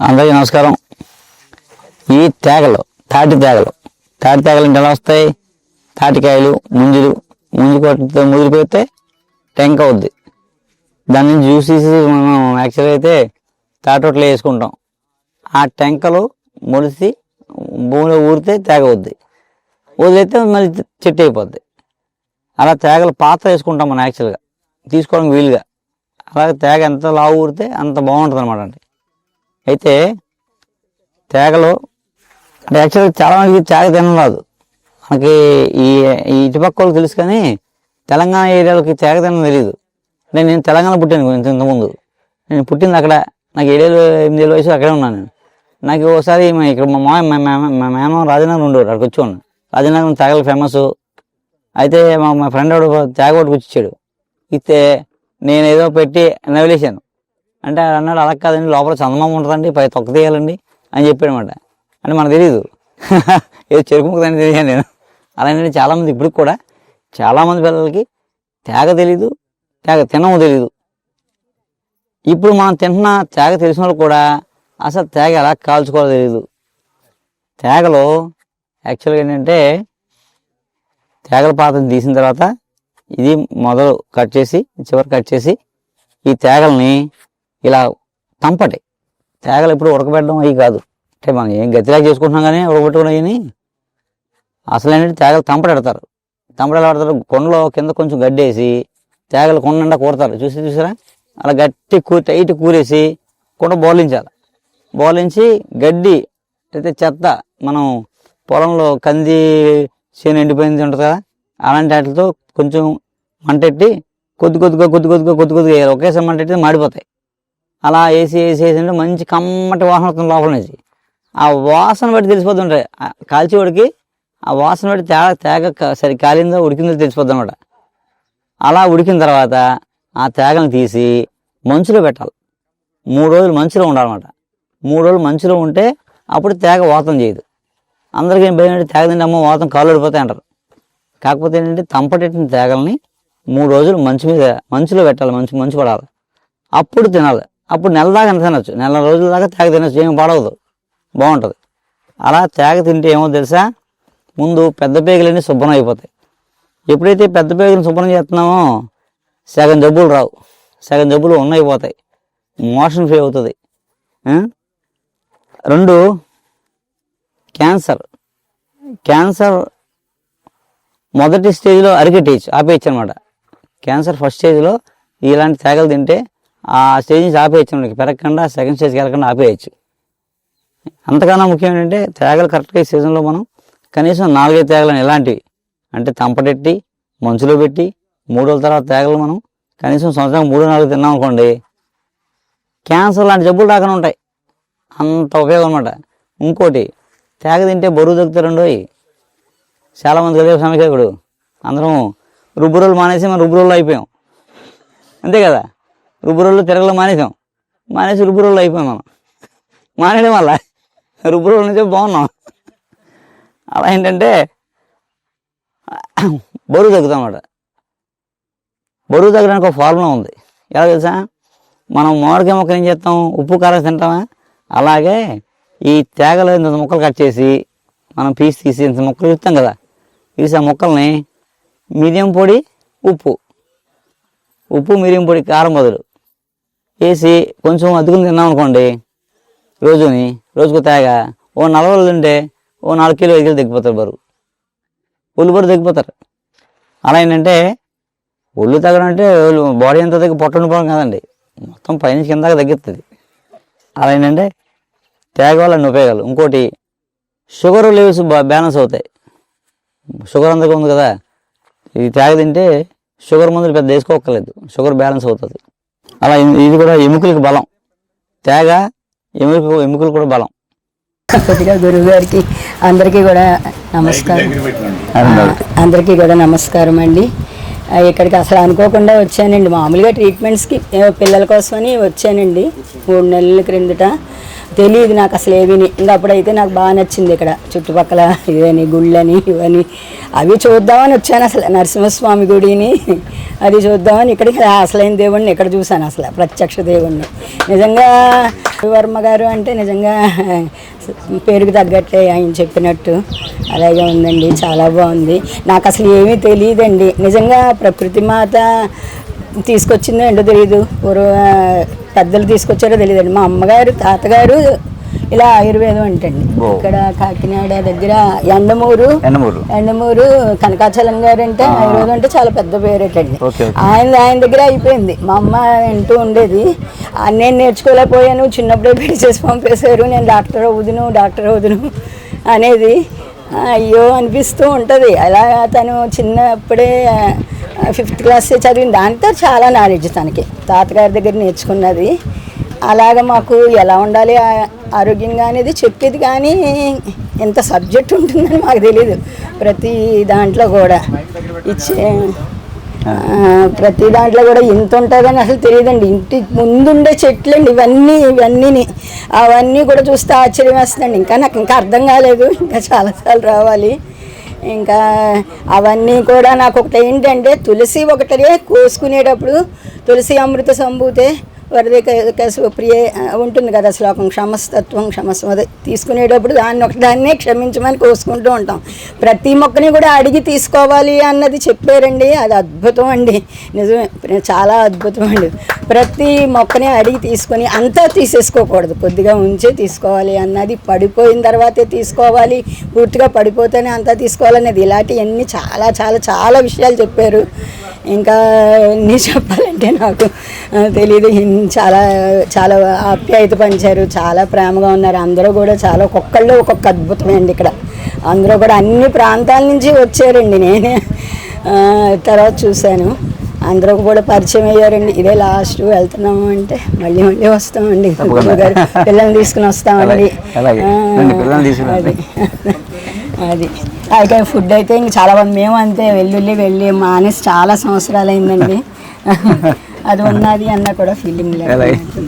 అందరికీ నమస్కారం. ఈ తేగలు తాటి తేగలు అంటే ఎలా వస్తాయి? తాటికాయలు ముంజు కొట్టితే ముదిరిపోతే టెంక అవుద్ది. దాని నుంచి జ్యూస్ తీసి మనం యాక్చువల్గా అయితే తాటోట్లో వేసుకుంటాం. ఆ టెంకలు మొలిసి భూమిలో ఊరితే తేగ అవుద్ది, వదిలేస్తే మళ్ళీ చెట్టు అయిపోద్ది. అలా తేగలు పాత్ర వేసుకుంటాం మనం యాక్చువల్గా తీసుకోవడానికి వీలుగా. అలాగే తేగ ఎంత లావు ఊరితే అంత బాగుంటుంది అనమాట అండి. అయితే తేగలు అంటే యాక్చువల్గా చాలామందికి తేగ తినరాదు. మనకి ఈ ఇటుపక్క వాళ్ళకి తెలుసు, కానీ తెలంగాణ ఏరియాలకి తేగ తినడం తెలియదు. అంటే నేను తెలంగాణ పుట్టాను ఇంతకుముందు. నేను పుట్టింది అక్కడ, నాకు 7-8 వయసు అక్కడే ఉన్నాను నేను. నాకు ఒకసారి ఇక్కడ మా మేమ రాజనగర్ ఉండేవాడు, అక్కడికి వచ్చేవాడు. రాజనగరం తేగలు ఫేమస్. అయితే మా ఫ్రెండ్ వాడు తేగ ఒకటి కూర్చొచ్చాడు. ఇస్తే నేను ఏదో పెట్టి నవిలేశాను. అంటే అన్నాడు, అలా కాదండి, లోపల చందమామ ఉంటుందండి, పై తొక్క తీయాలండి అని చెప్పాడు అనమాట. అంటే మనకు తెలియదు, ఏదో చెరుకు ముక్కదని తెలియదు నేను. అలాంటి చాలామంది ఇప్పటికి కూడా చాలామంది పిల్లలకి తేగ తెలీదు, తేగ తినము తెలీదు. ఇప్పుడు మనం తింటున్న తేగ తెలిసిన వాళ్ళు కూడా అసలు తేగ ఎలా కాల్చుకోవాలో తెలియదు. తేగలో యాక్చువల్గా ఏంటంటే తేగల పాత్ర తీసిన తర్వాత ఇది మొదలు కట్ చేసి చివరి కట్ చేసి ఈ తేగల్ని ఇలా తంపటి. తేగలు ఇప్పుడు ఉడకబెట్టడం అవి కాదు, అంటే మనం ఏం గతిలాగా చేసుకుంటున్నాం కానీ ఉడకబెట్టుకుని అసలు ఏంటంటే తేగలు తంపడెడతారు. తంపడెలా పెడతారు? కొండలో కింద కొంచెం గడ్డేసి తేగలు కొండ నిండా కూడతారు. చూసారా? అలా గట్టి టైట్ కూరేసి కొండ బోర్లించాలి. బోర్లించి గడ్డి అయితే చెత్త, మనం పొలంలో కంది చేను ఎండిపోయింది ఉంటుంది కదా, అలాంటి వాటితో కొంచెం మంటెట్టి కొద్ది కొద్దిగా వేయాలి. ఒకేసారి మంటెట్టి మాడిపోతాయి. అలా వేసి అంటే మంచి కమ్మటి వాసన వస్తుంది లోపల నుంచి. ఆ వాసన బట్టి తెలిసిపోతుంటాయి కాల్చేవాడికి. ఆ వాసన బట్టి తేగ సరి కాలిందో ఉడికిందో తెలిసిపోద్ది అనమాట. అలా ఉడికిన తర్వాత ఆ తేగను తీసి మంచులో పెట్టాలి. 3 రోజులు మంచులో ఉండాలన్నమాట. 3 రోజులు మంచులో ఉంటే అప్పుడు తేగ వాతం చేయదు. అందరికీ ఏం భయం, తేగ తింటే అమ్మ వాతం కాళ్ళు పడిపోతాయి అంటారు. కాకపోతే ఏంటంటే తంపటెట్టిన తేగల్ని 3 రోజులు మంచులో పెట్టాలి. మంచు పడాలి, అప్పుడు తినాలి. అప్పుడు నెల దాకా తినచ్చు, నెల రోజుల దాకా తేగ తినచ్చు, ఏమి పడవదు, బాగుంటుంది. అలా తేగ తింటే ఏమో తెలుసా, ముందు పెద్ద పేగులన్నీ శుభ్రం అయిపోతాయి. ఎప్పుడైతే పెద్ద పేగులను శుభ్రం చేస్తున్నామో సగం జబ్బులు రావు, సగం జబ్బులు ఉన్నైపోతాయి, మోషన్ ఫ్రీ అవుతుంది. 2 క్యాన్సర్ మొదటి స్టేజ్లో అరికట్టేయచ్చు, ఆపేయచ్చు అనమాట. క్యాన్సర్ ఫస్ట్ స్టేజ్లో ఇలాంటి తేగలు తింటే ఆ స్టేజ్ నుంచి ఆపేయచ్చు మనకి, పెరగకుండా సెకండ్ స్టేజ్కి వెళ్ళకుండా ఆపేయచ్చు. అంతకన్నా ముఖ్యం ఏంటంటే తేగలు కరెక్ట్గా ఈ సీజన్లో మనం కనీసం 4-5 తేగలను ఇలాంటివి అంటే తంపటెట్టి మంచులో పెట్టి 3 రోజుల తర్వాత తేగలు మనం కనీసం సంవత్సరం 3-4 తిన్నాం అనుకోండి, క్యాన్సర్ లాంటి జబ్బులు రాకుండా ఉంటాయి. అంత ఉపయోగం అనమాట. ఇంకోటి, తేగ తింటే బరువు తగ్గుతారండి. చాలామంది అదే సమస్య. ఇప్పుడు అందరం రుబ్బు రోజులు మానేసి మనం రుబ్బు రోజులు అయిపోయాం, అంతే కదా. రుబ్బు రోజులు తిరగలు మానేసి రుబ్బు రోజులు అయిపోయాం మనం. మానేయడం వల్ల రుబ్బు రోజుల నుంచే బాగున్నాం. అలా ఏంటంటే బరువు తగ్గుతాం అన్నమాట. బరువు తగ్గడానికి ఒక ఫార్ములా ఉంది, ఎలా తెలుసా? మనం మామిడికాయ మొక్కలు ఏం చేస్తాం, ఉప్పు కారం తింటామా? అలాగే ఈ తేగలు ఇంత ముక్కలు కట్ చేసి మనం పీస్ తీసి ఇంత ముక్కలు ఇస్తాం కదా, తీసి ఆ ముక్కల్ని మిరియం పొడి, ఉప్పు మిరియం పొడి, కారం బదులు వేసి కొంచెం అద్దుకుని తిన్నాం అనుకోండి, రోజుకు తేగ ఓ 40 రోజులు తింటే ఓ 4 కిలో 5 కిలో తగ్గిపోతారు బరువు, ఒళ్ళు బరువు తగ్గిపోతారు. అలా ఏంటంటే ఒళ్ళు తగ్గడం అంటే బాడీ ఎంత తగ్గి పొట్ట ఉండిపోవడం కాదండి, మొత్తం పైనుంచి కిందాక తగ్గిస్తుంది. అలా ఏంటంటే తేగ వల్ల అన్ని ఉపయోగాలు. ఇంకోటి, షుగర్ లెవెల్స్ బ్యాలెన్స్ అవుతాయి. షుగర్ అందరికీ ఉంది కదా, ఇది తేగ తింటే షుగర్ మందులు పెద్ద వేసుకోక్కర్లేదు, షుగర్ బ్యాలెన్స్ అవుతుంది. అలా ఇది కూడా ఎముకలకు బలం. తేగ ఎముకలు కూడా బలం. గురువు గారికి అందరికీ కూడా నమస్కారం అండి. ఇక్కడికి అసలు అనుకోకుండా వచ్చానండి. మామూలుగా ట్రీట్మెంట్స్కి పిల్లల కోసమని వచ్చానండి 3 నెలల క్రిందట. తెలియదు నాకు అసలు ఏవిని. ఇంకా అప్పుడైతే నాకు బాగా నచ్చింది ఇక్కడ చుట్టుపక్కల ఇవని గుళ్ళని ఇవని అవి చూద్దామని వచ్చాను. అసలు నరసింహస్వామి గుడిని అది చూద్దామని ఇక్కడికి అసలైన దేవుడిని ఇక్కడ చూశాను, అసలు ప్రత్యక్ష దేవుడిని. నిజంగా వర్మ గారు అంటే నిజంగా పేరుకు తగ్గట్టే ఆయన చెప్పినట్టు అలాగే ఉందండి. చాలా బాగుంది. నాకు అసలు ఏమీ తెలియదండి నిజంగా. ప్రకృతి మాత తీసుకొచ్చిందో ఏంటో తెలియదు, పెద్దలు తీసుకొచ్చారో తెలియదండి. మా అమ్మగారు తాతగారు ఇలా ఆయుర్వేదం అంటండి. ఇక్కడ కాకినాడ దగ్గర ఎండమూరు కనకాచలం గారు అంటే ఆయుర్వేదం అంటే చాలా పెద్ద పేరేటండి. ఆయన దగ్గర అయిపోయింది. మా అమ్మ వింటూ ఉండేది. నేను నేర్చుకోలేకపోయాను, చిన్నప్పుడే పెళ్లి చేసి పంపేశారు, నేను డాక్టర్ అవుదును అనేది అయ్యో అనిపిస్తూ ఉంటుంది. అలా తను చిన్నప్పుడే 5th క్లాస్ చదివిన దాంతో చాలా నాలెడ్జ్ తనకి తాతగారి దగ్గర నేర్చుకున్నది. అలాగ మాకు ఎలా ఉండాలి ఆరోగ్యంగా అనేది చెప్పేది, కానీ ఎంత సబ్జెక్ట్ ఉంటుందని మాకు తెలీదు. ప్రతి దాంట్లో కూడా ఇంత ఉంటుందని అసలు తెలియదండి. ఇంటి ముందుండే చెట్లండి ఇవన్నీ అవన్నీ కూడా చూస్తే ఆశ్చర్యం వేస్తుందండి. నాకు ఇంకా అర్థం కాలేదు, ఇంకా చాలాసార్లు రావాలి. ఇంకా అవన్నీ కూడా నాకు ఒకటి ఏంటంటే తులసి ఒకటే కోసుకునేటప్పుడు తులసి అమృత సంభూతే వరదే ప్రియ ఉంటుంది కదా శ్లోకం, క్షమస్తత్వం క్షమస్వదే. తీసుకునేటప్పుడు దాన్నే క్షమించమని కోసుకుంటూ ఉంటాం. ప్రతి మొక్కని కూడా అడిగి తీసుకోవాలి అన్నది చెప్పారండి. అది అద్భుతం అండి, నిజమే, చాలా అద్భుతం అండి. ప్రతి మొక్కని అడిగి తీసుకొని అంతా తీసేసుకోకూడదు, కొద్దిగా ఉంచే తీసుకోవాలి అన్నది. పడిపోయిన తర్వాతే తీసుకోవాలి, పూర్తిగా పడిపోతేనే అంతా తీసుకోవాలనేది. ఇలాంటివన్నీ చాలా చాలా చాలా విషయాలు చెప్పారు. ఇంకా ఎన్ని చెప్పాలంటే నాకు తెలీదు. చాలా చాలా ఆప్యాయత పంచారు, చాలా ప్రేమగా ఉన్నారు. అందరూ కూడా చాలా ఒక్కొక్కళ్ళు ఒక్కొక్క అద్భుతమే అండి. ఇక్కడ అందరూ కూడా అన్ని ప్రాంతాల నుంచి వచ్చారండి. నేనే తర్వాత చూశాను, అందరూ కూడా పరిచయం అయ్యారండి. ఇదే లాస్ట్ వెళ్తున్నాము అంటే మళ్ళీ వస్తామండి. గారు పిల్లల్ని తీసుకుని వస్తామండి. అది అయితే ఫుడ్ అయితే ఇంక చాలా మంది మేము అంతే వెళ్ళి మానేసి చాలా సంవత్సరాలు అయిందండి. అది ఉన్నది అన్న కూడా ఫీలింగ్ లేదు.